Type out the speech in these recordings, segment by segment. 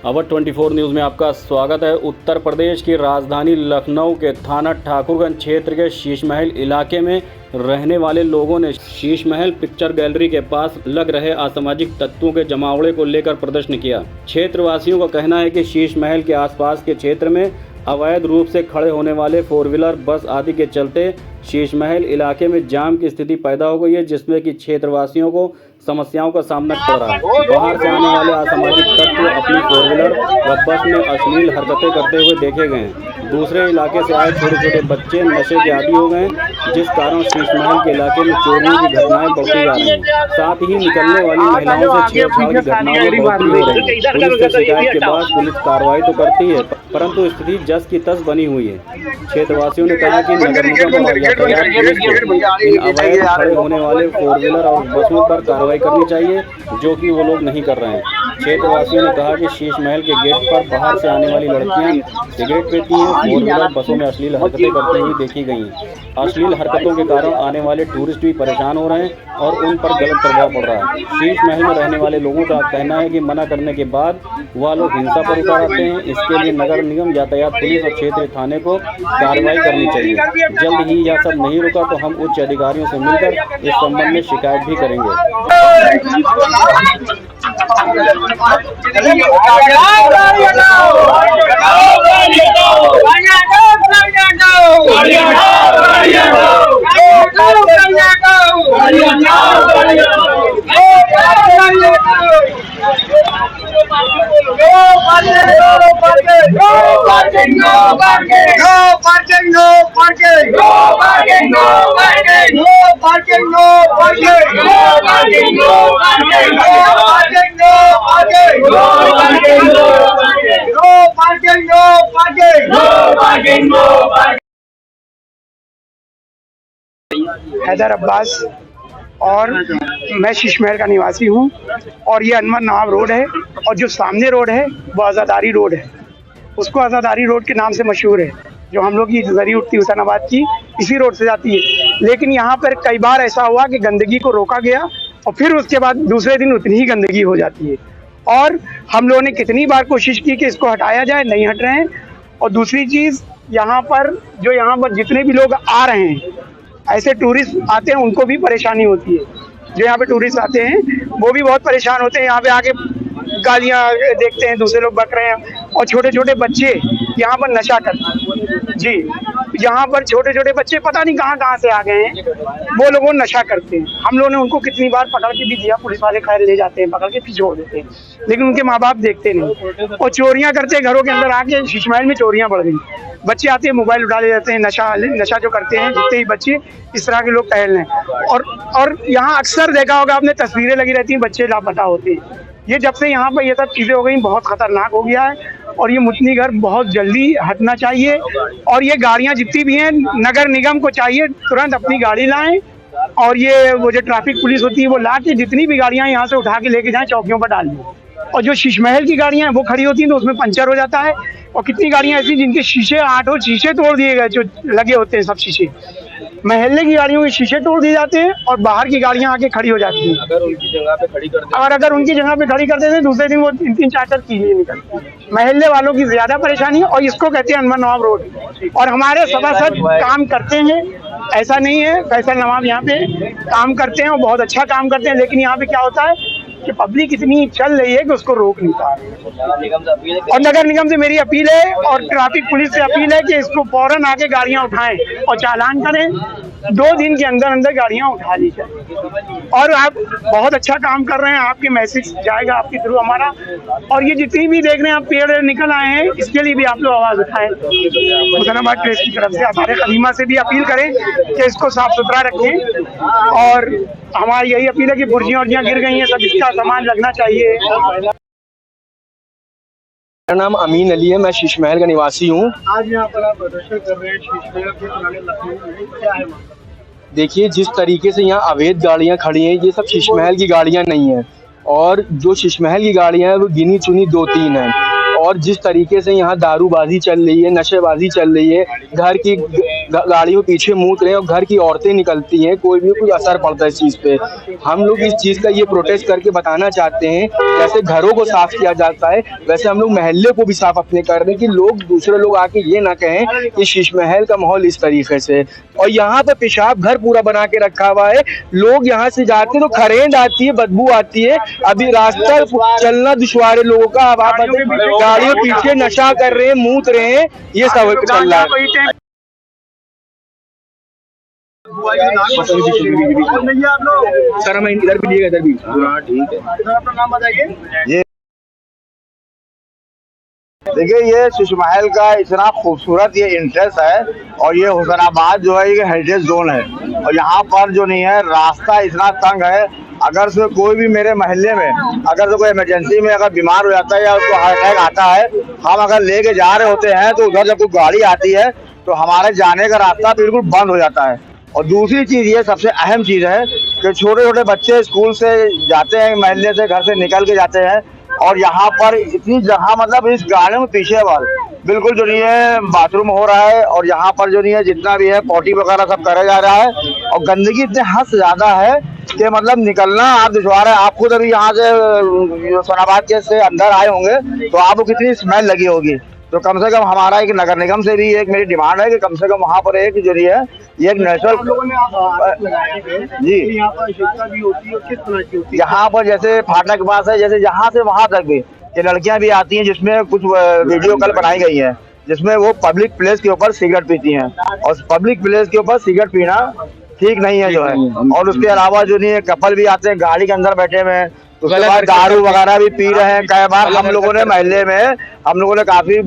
Awadh 24 news में आपका स्वागत है। उत्तर प्रदेश की राजधानी लखनऊ के थाना ठाकुरगंज क्षेत्र के शीश महल इलाके में रहने वाले लोगों ने शीश महल पिक्चर गैलरी के पास लग रहे असामाजिक तत्वों के जमावड़े को लेकर प्रदर्शन किया। क्षेत्रवासियों का कहना है कि शीश महल के आसपास के क्षेत्र में अवैध रूप से खड़े होने वाले 4 व्हीलर बस आदि के चलते शीश महल इलाके में जाम की स्थिति पैदा हो गई है, जिसमें कि क्षेत्रवासियों को समस्याओं का सामना कर रहा है। बाहर से आने वाले असामाजिक तत्व अपनी 4 व्हीलर व बस में अश्लील हरकतें करते हुए देखे गए हैं। दूसरे इलाके से आए छोटे छोटे बच्चे नशे के आदी हो गए, जिस कारण शीश महल के इलाके में चोरियों की घटनाएं बढ़ती जा रही हैं। साथ ही निकलने वाली महिलाओं से छेड़छाड़ की घटनाओं में बढ़ोतरी हो रही है। पुलिस से शिकायत के बाद पुलिस कार्रवाई तो करती है, परंतु स्थिति जस की तस बनी हुई है। क्षेत्रवासियों ने कहा कि नगर निगम और यातायात पुलिस को इन अवैध खड़े होने वाले 4 व्हीलर और बसों पर कार्रवाई करनी चाहिए, जो कि वो लोग नहीं कर रहे हैं। क्षेत्रवासियों ने कहा कि शीश महल के गेट पर बाहर से आने वाली लड़कियां सिगरेट पीती हैं, 4 व्हीलर बसों में अश्लील हरकतें करते हुए देखी गई हैं। अश्लील हरकतों के कारण आने वाले टूरिस्ट भी परेशान हो रहे हैं और उन पर गलत प्रभाव पड़ रहा है। शीश महल में रहने वाले लोगों का कहना है कि मना करने के बाद वह लोग हिंसा पर उतर आते हैं। इसके लिए नगर निगम, यातायात पुलिस और क्षेत्रीय थाने को कार्रवाई करनी चाहिए। जल्द ही यह सब नहीं रुका तो हम उच्च अधिकारियों से मिलकर इस संबंध में शिकायत भी करेंगे। हैदर अब्बास और मैं शीश महल का निवासी हूँ और ये अनवर नवाब रोड है और जो सामने रोड है वो आज़ादारी रोड है। उसको आज़ादारी रोड के नाम से मशहूर है। जो हम लोग की जरी उठती हुसैनाबाद की इसी रोड से जाती है। लेकिन यहाँ पर कई बार ऐसा हुआ कि गंदगी को रोका गया और फिर उसके बाद दूसरे दिन उतनी ही गंदगी हो जाती है। और हम लोगों ने कितनी बार कोशिश की कि इसको हटाया जाए, नहीं हट रहे हैं। और दूसरी चीज़, यहाँ पर जितने भी लोग आ रहे हैं, ऐसे टूरिस्ट आते हैं, उनको भी परेशानी होती है। जो यहाँ पे टूरिस्ट आते हैं वो भी बहुत परेशान होते हैं। यहाँ पे आके गालियाँ देखते हैं, दूसरे लोग बक रहे हैं और छोटे छोटे बच्चे यहाँ पर नशा करते हैं। जी, यहाँ पर छोटे छोटे बच्चे पता नहीं कहाँ से आ गए हैं, वो लोगों नशा करते हैं। हम लोगों ने उनको कितनी बार पकड़ के भी दिया, पुलिस वाले खैर ले जाते हैं, पकड़ के फिर छोड़ देते हैं, लेकिन उनके माँ बाप देखते नहीं और चोरियाँ करते हैं। घरों के अंदर आके शीश महल में चोरियाँ बढ़ गई। बच्चे आते हैं, मोबाइल उठा ले जाते हैं, नशा जो करते हैं जितने ही बच्चे इस तरह के लोग टहल रहे हैं। और यहाँ अक्सर देखा होगा आपने, तस्वीरें लगी रहती हैं, बच्चे लापता होते हैं। ये जब से यहाँ पर ये सब चीज़ें हो गई, बहुत खतरनाक हो गया है और ये मुतनी घर बहुत जल्दी हटना चाहिए। और ये गाड़ियाँ जितनी भी हैं, नगर निगम को चाहिए तुरंत अपनी गाड़ी लाएं और ये वो जो ट्रैफिक पुलिस होती है वो ला के जितनी भी गाड़ियाँ यहाँ से उठा के लेके जाएं, चौकियों पर डाल दें। और जो शीश महल की गाड़ियाँ हैं वो खड़ी होती हैं तो उसमें पंचर हो जाता है। और कितनी गाड़ियाँ ऐसी जिनके शीशे 8 शीशे तोड़ दिए गए, जो लगे होते हैं सब शीशे। महल्ले की गाड़ियों के शीशे तोड़ दिए जाते हैं और बाहर की गाड़ियां आके खड़ी हो जाती हैं। अगर उनकी जगह पे खड़ी कर देते दूसरे दिन वो 3-3 4-4 चीजें निकलती। महल्ले वालों की ज्यादा परेशानी है और इसको कहते हैं अनवर नवाब रोड। और हमारे सभासद काम करते हैं, ऐसा नहीं है, फैसल नवाब यहाँ पे काम करते हैं और बहुत अच्छा काम करते हैं। लेकिन यहाँ पे क्या होता है कि पब्लिक इतनी चल रही है कि उसको रोक नहीं पा रही। और नगर निगम से मेरी अपील है और ट्रैफिक पुलिस से अपील है कि इसको फौरन आके गाड़ियां उठाएं और चालान करें। 2 दिन के अंदर गाड़ियां उठा ली जाए। और आप बहुत अच्छा काम कर रहे हैं, आपके मैसेज जाएगा आपके थ्रू हमारा। और ये जितनी भी देख रहे हैं आप पेड़ निकल आए हैं, इसके लिए भी आप लोग आवाज उठाएं। हुसैनाबाद प्रेस की तरफ से हमारे खलीमा से भी अपील करें कि इसको साफ सुथरा रखें। और हमारी यही अपील है कि बुर्जियाँ गिर गई हैं, सब इसका सामान लगना चाहिए। मेरा नाम अमीन अली है, मैं शीश महल का निवासी हूँ। आज यहाँ पर आप प्रदर्शन कर रहे हैं शीश महल के पुराने लखनऊ में, क्या है? देखिए, जिस तरीके से यहाँ अवैध गाड़ियाँ खड़ी हैं, ये सब शीश महल की गाड़ियाँ नहीं हैं। और जो शीश महल की गाड़ियाँ हैं वो गिनी चुनी 2-3 हैं। और जिस तरीके से यहाँ दारूबाजी चल रही है, नशेबाजी चल रही है, घर की गाड़ियों पीछे मूत रहे हैं और घर की औरतें निकलती हैं, कोई भी कुछ असर पड़ता है इस चीज़ पे। हम लोग इस चीज़ का ये प्रोटेस्ट करके बताना चाहते हैं, जैसे घरों को साफ किया जाता है वैसे हम लोग मोहल्ले को भी साफ अपने कर रहे हैं कि लोग दूसरे लोग आके ये ना कहें कि शीश महल का माहौल इस तरीके से। और यहाँ पे पेशाब घर पूरा बना के रखा हुआ है, लोग यहाँ से जाते हैं तो खरेंद आती है, बदबू आती है, अभी रास्ता चलना दुश्वार है लोगों का। अब आप गाड़ियों पीछे नशा कर रहे हैं, मूत रहे हैं, ये सब चल रहा है। सर मैं इधर भी लिएगा, इधर भी। हाँ ठीक है। अपना नाम बताइए। देखिए ये शीश महल का इतना खूबसूरत ये इंटरेस्ट है और ये हुसैनाबाद जो है ये हेरिटेज जोन है और यहाँ पर जो नहीं है रास्ता इतना तंग है। अगर से कोई भी मेरे मोहल्ले में अगर से कोई इमरजेंसी में अगर बीमार हो जाता है या उसको हार्ट अटैक आता है, हम अगर लेके जा रहे होते हैं तो उधर जब कोई गाड़ी आती है तो हमारे जाने का रास्ता बिल्कुल बंद हो जाता है। और दूसरी चीज़ ये सबसे अहम चीज़ है कि छोटे छोटे बच्चे स्कूल से जाते हैं, मोहल्ले से घर से निकल के जाते हैं और यहाँ पर इतनी जगह मतलब इस गाड़ियों में पीछे बार बिल्कुल जो नहीं है बाथरूम हो रहा है और यहाँ पर जो नहीं है जितना भी है पॉटी वगैरह सब करा जा रहा है और गंदगी इतने हद से ज़्यादा है कि मतलब निकलना आप दुश्वार है। आप खुद अभी यहाँ से हुसैनाबाद के से अंदर आए होंगे तो आपको कितनी स्मेल लगी होगी। तो कम से कम हमारा एक नगर निगम से भी एक मेरी डिमांड है कि कम से कम वहाँ पर एक जो है ये एक नेचुरल जी यहाँ पर जैसे फाटक के पास है, जैसे यहाँ से वहाँ तक भी ये लड़कियां भी आती हैं जिसमें कुछ वीडियो कल बनाई गई हैं जिसमें वो पब्लिक प्लेस के ऊपर सिगरेट पीती हैं और पब्लिक प्लेस के ऊपर सिगरेट पीना ठीक नहीं है जो है। और उसके अलावा जो नहीं है कपल भी आते हैं गाड़ी के अंदर बैठे हुए हैं, उसके बाद दारू वगैरह भी पी रहे हैं। कई बार हम लोगों ने मोहल्ले में हम लोगों ने काफी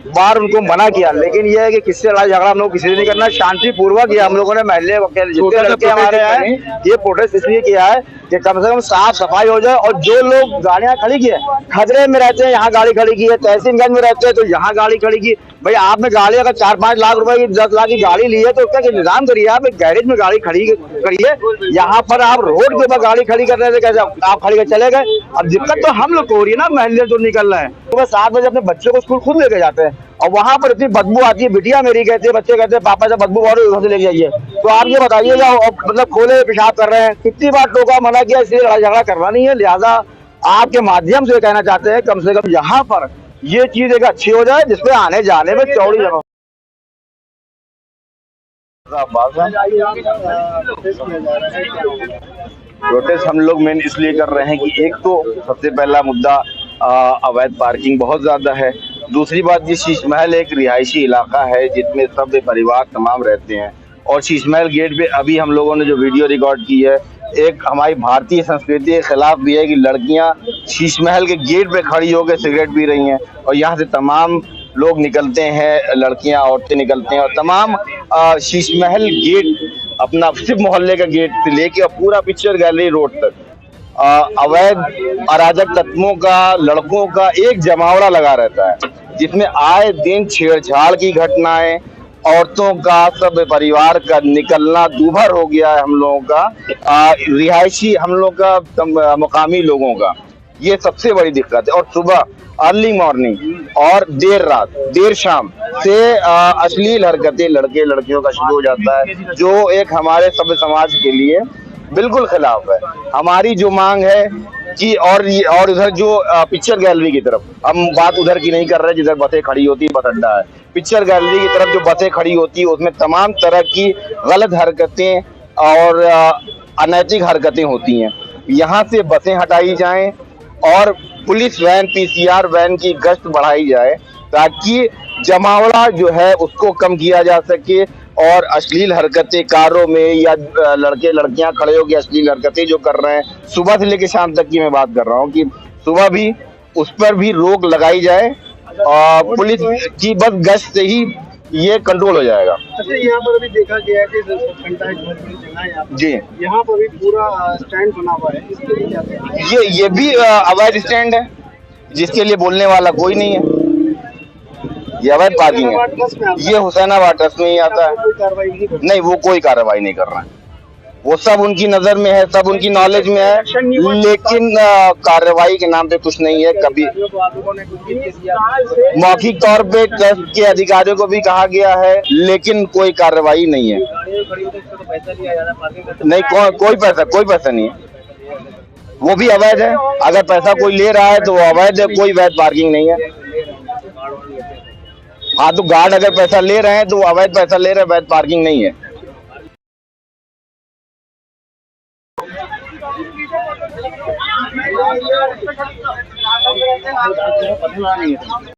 बार उनको मना किया, लेकिन ये है कि किससे लड़ाई झगड़ा हम लोग किसी से नहीं करना, शांति पूर्वक ये हम लोगों ने मोहल्ले जितने लड़के हमारे हैं ये प्रोटेस्ट इसलिए किया है कि कम से कम साफ सफाई हो जाए। और जो लोग गाड़ियां खड़ी की है खतरे में रहते हैं, यहाँ गाड़ी खड़ी की है, तहसीलगंज में रहते हैं तो यहाँ गाड़ी खड़ी की, भाई आपने गाड़ी अगर 4-5 लाख रुपए की 10 लाख की गाड़ी ली है तो उसका इंतजाम करिए, आप एक गैरेज में गाड़ी खड़ी करिए। यहाँ पर आप रोड के ऊपर गाड़ी खड़ी कर रहे थे, कैसे आप खड़ी कर चले गए। अब दिक्कत तो हम लोग को हो रही है ना, मोहल्ले जो निकल रहे हैं सुबह 7 बजे अपने बच्चे को स्कूल खुद लेके जाते हैं और वहाँ पर इतनी बदबू आती है। बिटिया मेरी कहती है, बच्चे कहते हैं पापा जब बदबू और उधर से लेके जाइए। तो आप ये बताइए मतलब खोले पेशाब कर रहे हैं, कितनी बार टोका मना किया, इसलिए लड़ाई झगड़ा करना नहीं है। लिहाजा आपके माध्यम से कहना चाहते हैं कम से कम यहाँ पर ये चीज एक अच्छी हो जाए जिसपे आने जाने में चौड़ी जगह। प्रोटेस्ट हम लोग मेन इसलिए कर रहे हैं कि एक तो सबसे पहला मुद्दा अवैध पार्किंग बहुत ज्यादा है। दूसरी बात ये शीश महल एक रिहायशी इलाका है जिसमें सब परिवार तमाम रहते हैं और शीश महल गेट पे अभी हम लोगों ने जो वीडियो रिकॉर्ड की है एक हमारी भारतीय संस्कृति के खिलाफ भी है कि लड़कियां शीश महल के गेट पे खड़ी होकर सिगरेट पी रही हैं और यहाँ से तमाम लोग निकलते हैं, लड़कियां औरतें निकलते हैं और तमाम शीश महल गेट अपना सिर्फ मोहल्ले का गेट से लेके और पूरा पिक्चर गैलरी रोड तक अवैध अराजक तत्वों का लड़कों का एक जमावड़ा लगा रहता है जिसमें आए दिन छेड़छाड़ की घटनाएं, औरतों का सब परिवार का निकलना दूभर हो गया है। हम लोगों का रिहायशी हम लोग का मुकामी लोगों का ये सबसे बड़ी दिक्कत है। और सुबह अर्ली मॉर्निंग और देर रात देर शाम से अश्लील हरकतें लड़के लड़कियों का शुरू हो जाता है जो एक हमारे सभ्य समाज के लिए बिल्कुल खिलाफ है। हमारी जो मांग है कि और उधर जो पिक्चर गैलरी की तरफ हम बात उधर की नहीं कर रहे जिधर बसें खड़ी होती है, बस अड्डा है, पिक्चर गैलरी की तरफ जो बसें खड़ी होती है उसमें तमाम तरह की गलत हरकतें और अनैतिक हरकतें होती हैं। यहाँ से बसें हटाई जाएं और पुलिस वैन पीसीआर वैन की गश्त बढ़ाई जाए ताकि जमावड़ा जो है उसको कम किया जा सके और अश्लील हरकतें कारों में या लड़के लड़कियां खड़े होकर अश्लील हरकतें जो कर रहे हैं सुबह से लेकर शाम तक की मैं बात कर रहा हूँ कि सुबह भी उस पर भी रोक लगाई जाए और पुलिस की बस गश्त से ही ये कंट्रोल हो जाएगा। अच्छा, यहाँ पर अभी देखा गया है कि जी यहाँ पर भी पूरा स्टैंड बना हुआ है, इसके लिए क्या कहेंगे? ये भी अवैध स्टैंड है जिसके लिए बोलने वाला कोई नहीं है। ये अवैध पार्किंग है, ये हुसैनाबाद ट्रस्ट में ही आता है। नहीं, वो कोई कार्रवाई नहीं कर रहा है, वो सब उनकी नजर में है, सब उनकी नॉलेज में है, लेकिन कार्रवाई के नाम पे कुछ नहीं है। कभी मौखिक तौर पे ट्रस्ट के अधिकारियों को भी कहा गया है, लेकिन कोई कार्रवाई नहीं है। नहीं, कोई पैसा नहीं है, वो भी अवैध है। अगर पैसा कोई ले रहा है तो वो अवैध है, कोई वैध पार्किंग नहीं है। हाँ, तो गार्ड अगर पैसा ले रहे हैं तो वो अवैध पैसा ले रहे हैं, वैध पार्किंग नहीं है।